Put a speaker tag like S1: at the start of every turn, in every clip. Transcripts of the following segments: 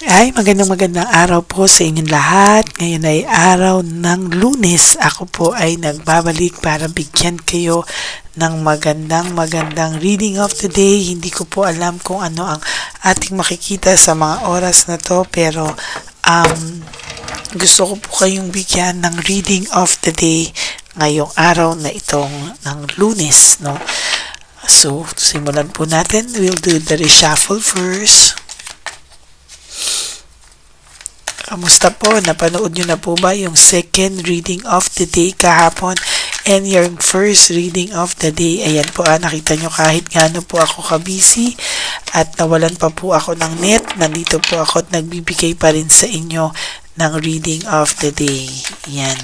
S1: Ay, magandang araw po sa inyong lahat. Ngayon ay araw ng Lunes. Ako po ay nagbabalik para bigyan kayo ng magandang reading of the day. Hindi ko po alam kung ano ang ating makikita sa mga oras na to, pero gusto ko po kayong bigyan ng reading of the day ngayong araw na itong ng Lunes, no? So, simulan po natin. We'll do the reshuffle first. Kamusta po? Napanood nyo na po ba yung second reading of the day kahapon and yung first reading of the day? Ayan po, nakita nyo kahit gaano po ako kabisi at nawalan pa po ako ng net, nandito po ako at nagbibigay pa rin sa inyo ng reading of the day. Ayan.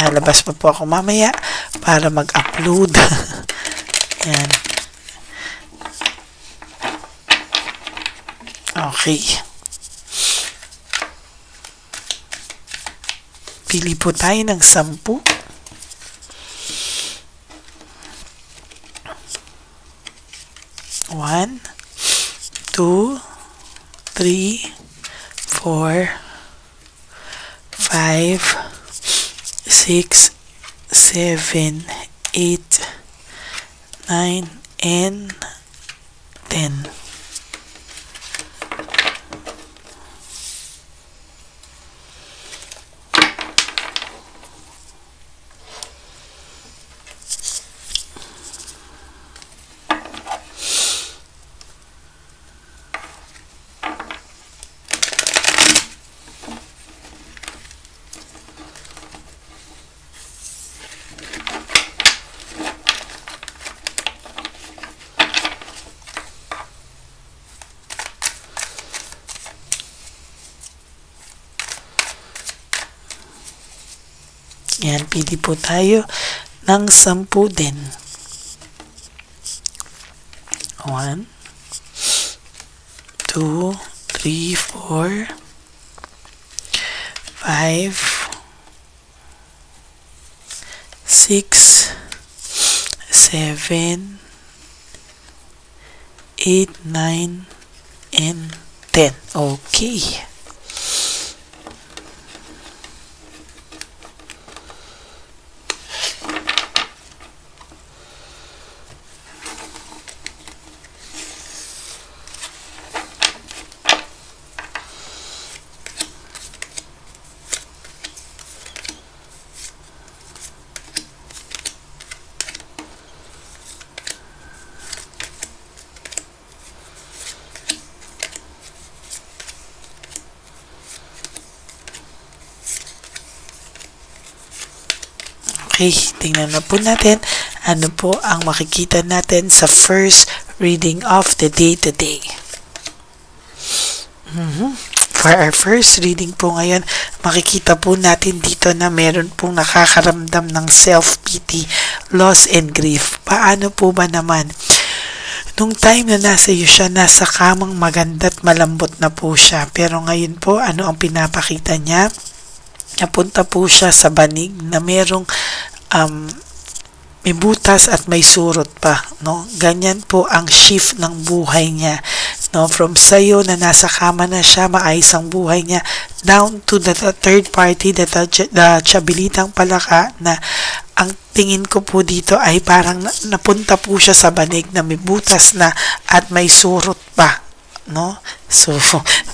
S1: Labas pa po ako mamaya para mag-upload. Ayan. Okay. Pili po tayo ng 10. 1, 2, 3, 4, 5, 6, 7, 8, 9, and 10. Yan, pili po tayo ng 10 din. 1, 2, 3, 4, 5, 6, 7, 8, 9, and 10. Okay. Okay, tingnan na po natin ano po ang makikita natin sa first reading of the day today. For our first reading po ngayon, makikita po natin dito na meron pong nakakaramdam ng self-pity, loss, and grief. Paano po ba naman? Nung time na nasa iyo siya, nasa kamang maganda at malambot na po siya. Pero ngayon po, ano ang pinapakita niya? Napunta po siya sa banig na merong may butas at may surot pa, no? Ganyan po ang shift ng buhay niya, no? From sayo na nasa kama na siya, maayos ang buhay niya, down to the third party, the Chabilitang Palaka, na ang tingin ko po dito ay parang napunta po siya sa banig na may butas na at may surot pa, no? So,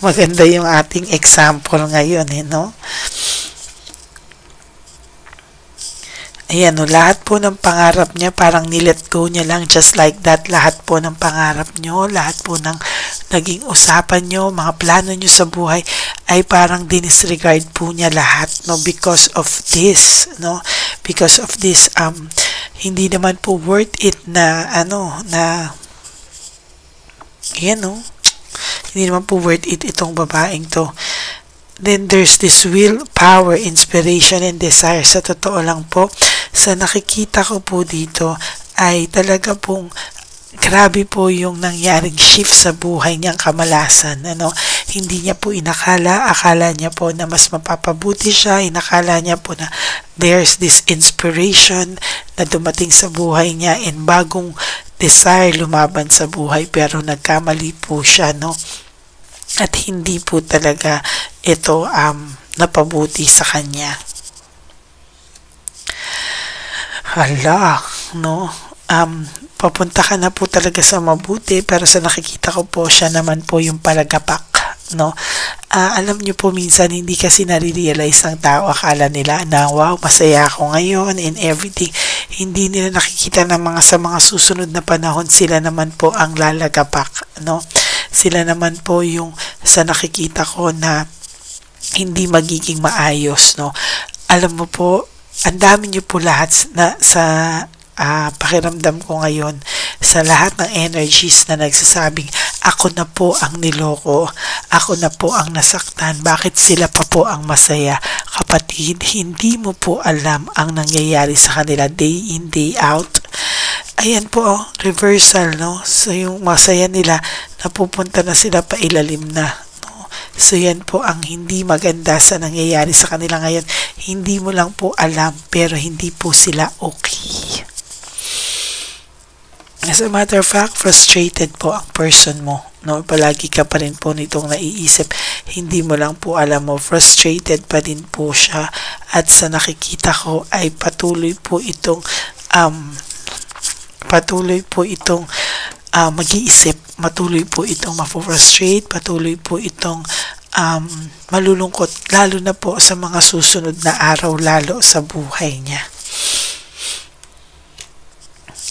S1: maganda yung ating example ngayon, no? Ayan, no, lahat po ng pangarap niya, parang nilet go niya lang, just like that. Lahat po ng pangarap nyo, lahat po ng naging usapan nyo, mga plano nyo sa buhay, ay parang dinisregard po niya lahat, no, because of this, no, because of this, hindi naman po worth it na, ayan, no, hindi naman po worth it itong babaeng to. Then there's this will, power, inspiration, and desire. Sa totoo lang po, sa nakikita ko po dito ay talaga pong grabe po yung nangyaring shift sa buhay niyang kamalasan. Hindi niya po akala niya po na mas mapapabuti siya, inakala niya po na there's this inspiration na dumating sa buhay niya and bagong desire lumaban sa buhay pero nagkamali po siya, no? At hindi po talaga ito napabuti sa kanya. Hala, no? Papunta ka na po talaga sa mabuti pero sa nakikita ko po siya naman po yung palagapak, no? Alam niyo po minsan hindi kasi nare-realize ng tao, akala nila na wow, masaya ako ngayon and everything. Hindi nila nakikita na sa mga susunod na panahon sila naman po ang lalagapak, no? Sila naman po yung sa nakikita ko na hindi magiging maayos, no? Alam mo po, ang dami niyo po lahat na sa pakiramdam ko ngayon sa lahat ng energies na nagsasabing ako na po ang niloko, ako na po ang nasaktan, bakit sila pa po ang masaya? Kapatid, hindi mo po alam ang nangyayari sa kanila day in, day out. Ayan po, reversal, no? So yung masaya nila, napupunta na sila pa ilalim na. So yan po ang hindi maganda sa nangyayari sa kanila ngayon. Hindi mo lang po alam pero hindi po sila okay. As a matter of fact, frustrated po ang person mo, no? Palagi ka pa rin po nitong naiisip. Hindi mo lang po alam mo, frustrated pa din po siya. At sa nakikita ko ay patuloy po itong mag-iisip, patuloy po itong mafo-frustrate, patuloy po itong malulungkot, lalo na po sa mga susunod na araw, lalo sa buhay niya.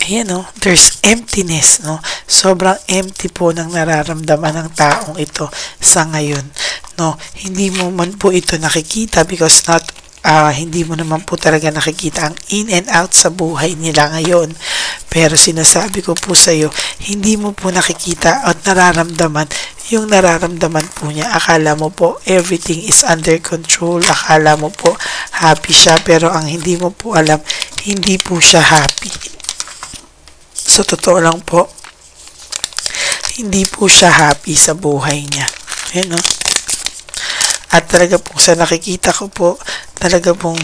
S1: Ayan, no? There's emptiness, no? Sobrang empty po ng nararamdaman ng taong ito sa ngayon, no? Hindi mo man po ito nakikita because hindi mo naman po talaga nakikita ang in and out sa buhay nila ngayon. Pero sinasabi ko po sa iyo, hindi mo po nakikita at nararamdaman yung nararamdaman po niya. Akala mo po everything is under control. Akala mo po happy siya pero ang hindi mo po alam, hindi po siya happy. So, totoo lang po, hindi po siya happy sa buhay niya. Ayan, no? At talaga po, sa nakikita ko po, talaga pong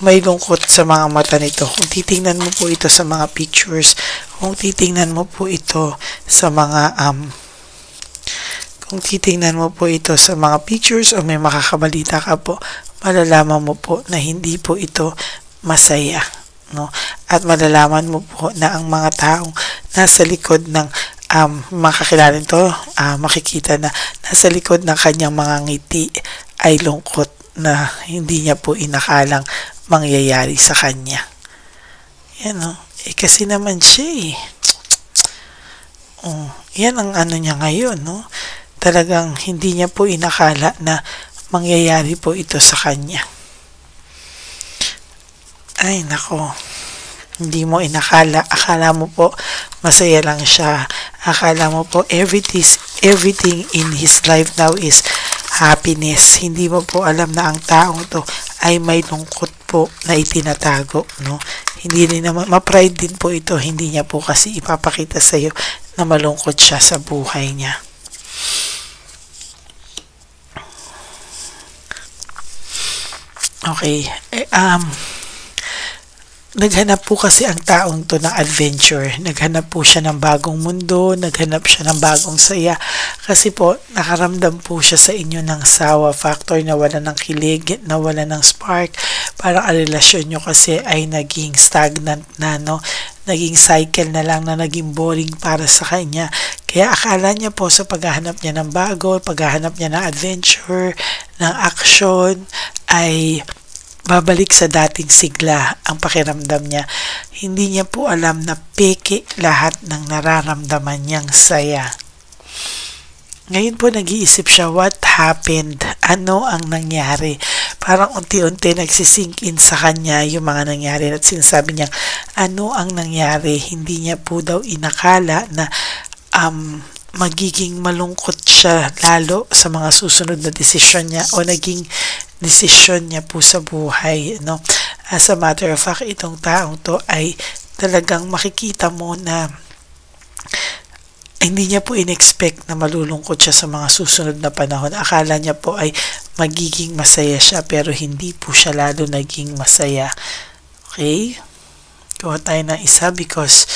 S1: may lungkot sa mga mata nito. Kung titingnan mo po ito sa mga pictures, kung titingnan mo po ito sa mga pictures o may makakabalita ka po, malalaman mo po na hindi po ito masaya, no? At malalaman mo po na ang mga taong nasa likod ng makakilala nito, makikita na nasa likod ng kanyang mga ngiti ay lungkot na hindi niya po inakalang mangyayari sa kanya. Yan, no? Kasi naman siya yan ang ano niya ngayon, no? Talagang hindi niya po inakala na mangyayari po ito sa kanya. Ay, nako. Hindi mo inakala. Akala mo po masaya lang siya. Akala mo po everything in his life now is happiness. Hindi mo po alam na ang taong to ay may lungkot po na itinatago, no? Hindi din naman, ma-pride din po ito. Hindi niya po kasi ipapakita sa iyo na malungkot siya sa buhay niya. Okay. Naghanap po kasi ang taong to ng adventure. Naghanap po siya ng bagong mundo, naghanap siya ng bagong saya. Kasi po, nakaramdam po siya sa inyo ng sawa factor, nawala ng kilig, nawala ng spark. Parang ang relasyon nyo kasi ay naging stagnant na, no? Naging cycle na lang na naging boring para sa kanya. Kaya akala niya po sa paghahanap niya ng bago, paghahanap niya ng adventure, ng action, ay babalik sa dating sigla ang pakiramdam niya. Hindi niya po alam na peke lahat ng nararamdaman niyang saya. Ngayon po nag-iisip siya, what happened? Ano ang nangyari? Parang unti-unti nagsisink in sa kanya yung mga nangyari at sinasabi niya, ano ang nangyari? Hindi niya po daw inakala na magiging malungkot siya lalo sa mga susunod na desisyon niya o naging desisyon niya po sa buhay, no? As a matter of fact, itong taong to ay talagang makikita mo na hindi niya po in-expect na malulungkot siya sa mga susunod na panahon. Akala niya po ay magiging masaya siya pero hindi po siya lalo naging masaya. Okay? Kuha tayo ng isa because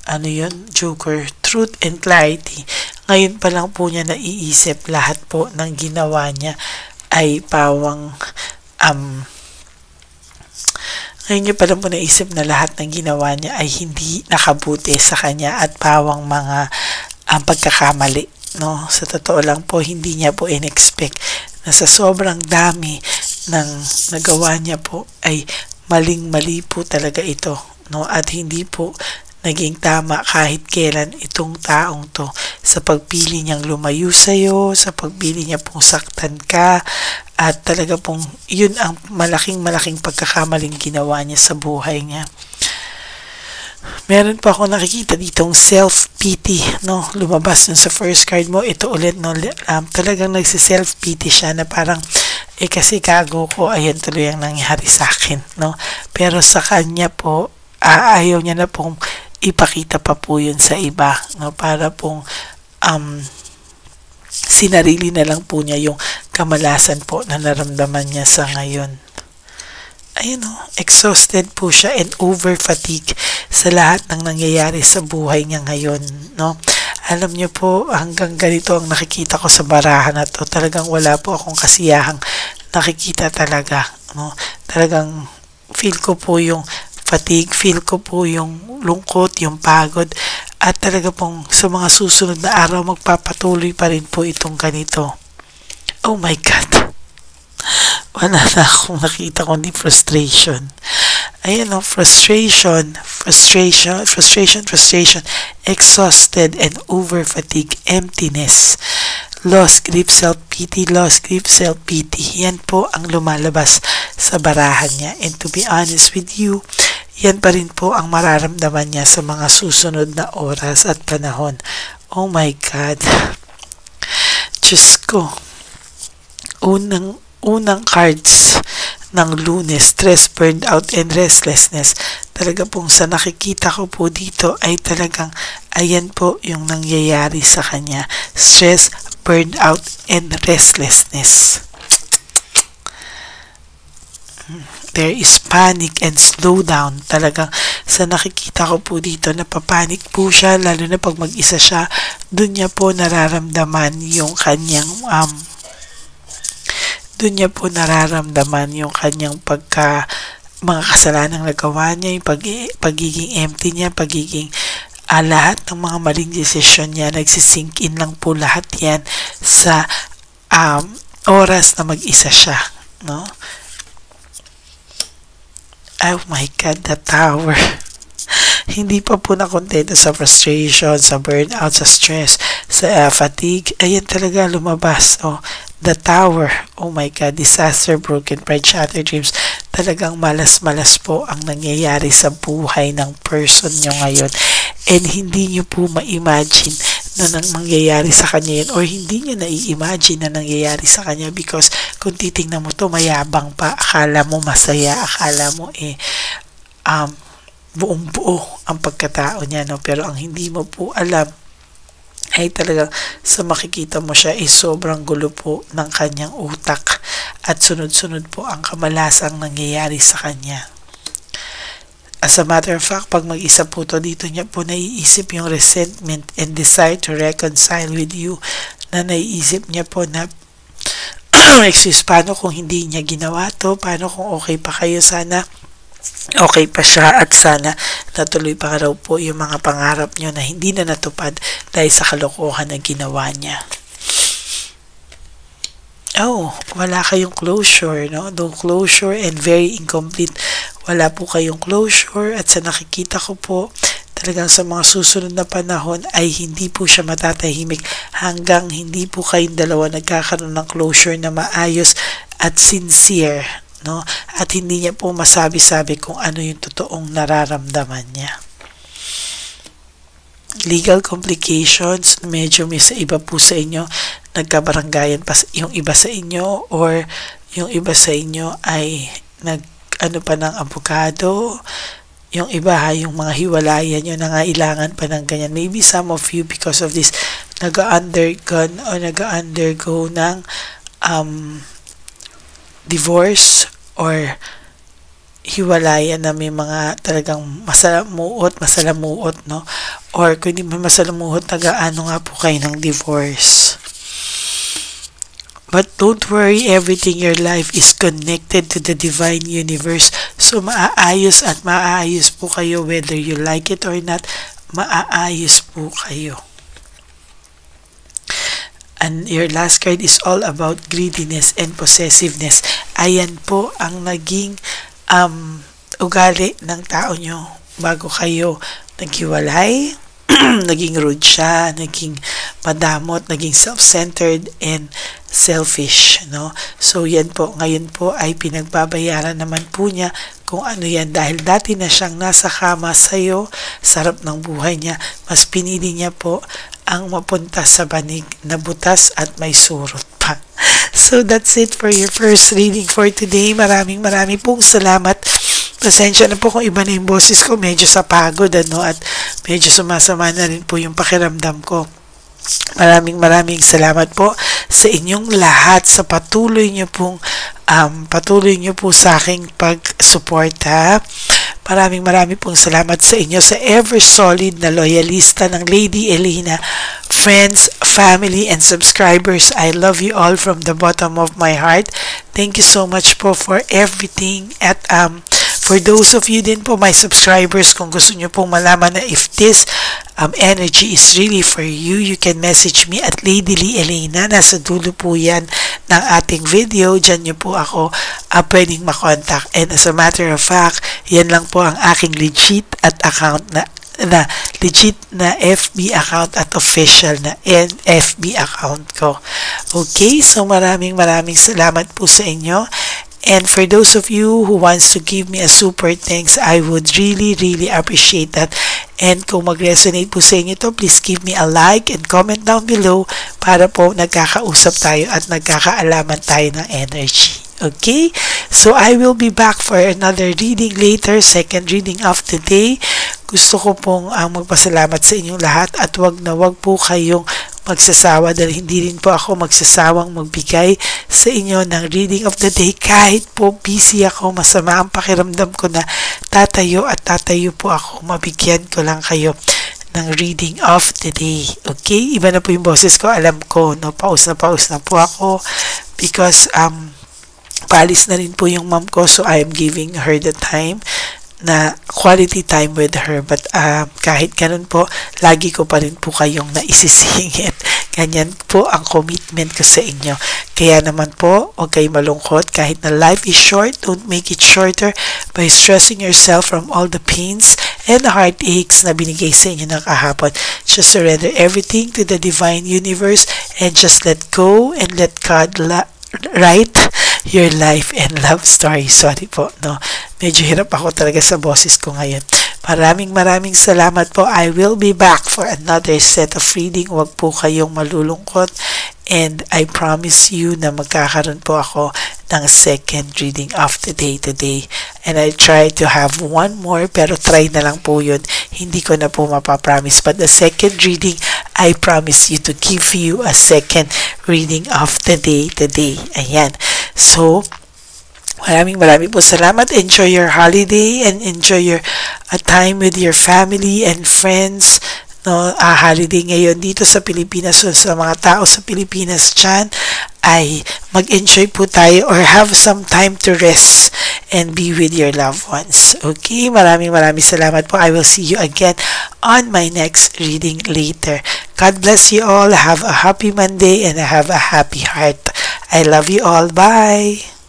S1: ano yun, Joker, truth and clarity. Ngayon pa lang po niya naiisip lahat po ng ginawa niya ay pawang ngayon niya pa lang po naisip na lahat ng ginawa niya ay hindi nakabuti sa kanya at pawang mga pagkakamali. No? Sa totoo lang po, hindi niya po in-expect na sa sobrang dami ng nagawa niya po ay maling-mali po talaga ito. No? At hindi po naging tama kahit kailan itong taong to sa pagpili niyang lumayo sa'yo, sa pagpili niya pong saktan ka, at talaga pong yun ang malaking pagkakamaling ginawa niya sa buhay niya. Meron pa ako nakikita ditong self-pity, no? Lumabas dun sa first card mo, ito ulit, no? Talagang nagsi-self-pity siya na parang, kasi kago ko, ayan tuloy ang nangyari sa akin, no? Pero sa kanya po, ayaw niya na pong ipakita pa po yun sa iba, no? Para pong sinarili na lang po niya yung kamalasan po na naramdaman niya sa ngayon. Ayun o, exhausted po siya and over fatigue sa lahat ng nangyayari sa buhay niya ngayon, no? Alam niyo po, hanggang ganito ang nakikita ko sa barahan na to. Talagang wala po akong kasiyahang nakikita talaga, no? Talagang feel ko po yung fatigue, feel ko po yung lungkot, yung pagod, at talaga pong sa mga susunod na araw magpapatuloy pa rin po itong ganito. Oh my God! Wala na akong nakita kundi frustration. Ayan o, frustration, exhausted and over fatigue, emptiness, lost grief, self-pity, Yan po ang lumalabas sa barahan niya. And to be honest with you, yan pa rin po ang mararamdaman niya sa mga susunod na oras at panahon. Oh my God. Diyos ko. Unang cards ng Lunes, stress, burned out, and restlessness. Talaga pong sa nakikita ko po dito ay talagang ayan po yung nangyayari sa kanya. Stress, burned out, and restlessness. There is panic and slowdown. Talagang sa nakikita ko po dito, napapanik po siya, lalo na pag mag-isa siya. Doon niya po nararamdaman yung kanyang mga kasalanang nagawa niya, yung pagiging empty niya, pagiging lahat ng mga maling desisyon niya, nagsisink in lang po lahat yan sa oras na mag-isa siya, no? Oh my God, the Tower. Hindi pa po nakontento sa frustration, sa burnout, sa stress, sa fatigue. Ayan talaga lumabas. Oh, the Tower. Oh my God, disaster, broken pride, shattered dreams. Talagang malas-malas po ang nangyayari sa buhay ng person nyo ngayon. And hindi nyo po ma-imagine na mangyayari sa kanya yun, or hindi nyo na-i-imagine na nangyayari sa kanya, because kung titingnan mo to, mayabang pa, akala mo masaya, akala mo buong buo ang pagkatao niya, no? Pero ang hindi mo po alam ay talagang sa makikita mo siya ay sobrang gulo po ng kanyang utak, at sunod-sunod po ang kamalasang nangyayari sa kanya. As a matter of fact, pag mag-isa po to, dito niya po naiisip yung resentment and desire to reconcile with you, na naiisip niya po na excuse, paano kung hindi niya ginawa to, paano kung okay pa kayo, sana okay pa siya, at sana natuloy pa raw po yung mga pangarap niyo na hindi na natupad dahil sa kalokohan na ginawa niya. Oh, wala kayong closure, no? No closure and very incomplete. Wala po kayong closure, at sa nakikita ko po, talagang sa mga susunod na panahon ay hindi po siya matatahimik hanggang hindi po kayong dalawa nagkakaroon ng closure na maayos at sincere, no? At hindi niya po masabi-sabi kung ano yung totoong nararamdaman niya. Legal complications, medyo may sa iba po sa inyo nagkabaranggayan pa yung iba sa inyo, or yung iba sa inyo ay pa ng abogado, yung iba yung mga hiwalayan nyo na ngailangan pa ng ganyan. Maybe some of you, because of this, nag-undergo ng divorce or hiwalayan na may mga talagang masalamuot, no? or kung hindi man masalamuhot, nag-aano nga po kayo ng divorce. But don't worry, everything in your life is connected to the divine universe. So maaayos at maaayos po kayo whether you like it or not. Maaayos po kayo. And your last card is all about greediness and possessiveness. Ayan po ang naging ugali ng tao nyo bago kayo naghiwalay. Naging rude siya, naging madamot, naging self-centered and selfish, no? So yan po, ngayon po ay pinagbabayaran naman po niya kung ano yan, dahil dati na siyang nasa kama sa'yo, sarap ng buhay niya, mas pinili niya po ang mapunta sa banig na butas at may surot pa. So that's it for your first reading for today. Maraming pong salamat. Pasensya na po kung iba na yung boses ko, medyo sa pagod, at medyo sumasama na rin po yung pakiramdam ko. Maraming salamat po sa inyong lahat, sa patuloy nyo po sa aking pag-suporta. Maraming pong salamat sa inyo, sa ever solid na loyalista ng Lady Elena, friends, family, and subscribers. I love you all from the bottom of my heart. Thank you so much po for everything. At for those of you din po, my subscribers, kung gusto nyo pong malaman na if this energy is really for you, you can message me at Lady Lee Elena. Nasa dulo po yan ng ating video. Diyan nyo po ako pwedeng makontak. And as a matter of fact, yan lang po ang aking legit at account na legit na FB account at official na FB account ko. Okay, so maraming salamat po sa inyo. And for those of you who wants to give me a super thanks, I would really appreciate that. And kung mag-resonate po sa inyo to, please give me a like and comment down below para po nagkakausap tayo at nagkakaalaman tayo ng energy. Okay? So I will be back for another reading later, second reading of the day. Gusto ko pong magpasalamat sa inyong lahat at wag po kayong magsasawa dahil hindi rin po ako magsasawang magbigay sa inyo ng reading of the day kahit po busy ako, masama ang pakiramdam ko na tatayo po ako, mabigyan ko lang kayo ng reading of the day. Okay? Iba na po yung boses ko, alam ko, no? Paus na po ako because paalis na rin po yung mom ko, so I am giving her the time na quality time with her. But kahit ganun po, lagi ko pa rin po kayong naisisingit. Ganyan po ang commitment ko sa inyo. Kaya naman po, huwag kayong malungkot. Kahit na life is short, don't make it shorter by stressing yourself from all the pains and the heartaches na binigay sa inyo ng kahapon. Just surrender everything to the divine universe and just let go and let God write your life and love story. Sorry po, no? Medyo hirap ako talaga sa boses ko ngayon. Maraming salamat po. I will be back for another set of reading. Huwag po kayong malulungkot. And I promise you na magkakaroon po ako ng second reading of the day today. And I try to have one more, pero try na lang po yun. Hindi ko na po mapapromise. But the second reading, I promise you to give you a second reading of the day today. Ayan. So, maraming po salamat. Enjoy your holiday and enjoy your time with your family and friends. No, holiday ngayon dito sa Pilipinas. So, sa mga tao sa Pilipinas dyan, ay mag-enjoy po tayo or have some time to rest and be with your loved ones. Okay? Maraming salamat po. I will see you again on my next reading later. God bless you all. Have a happy Monday and have a happy heart. I love you all. Bye!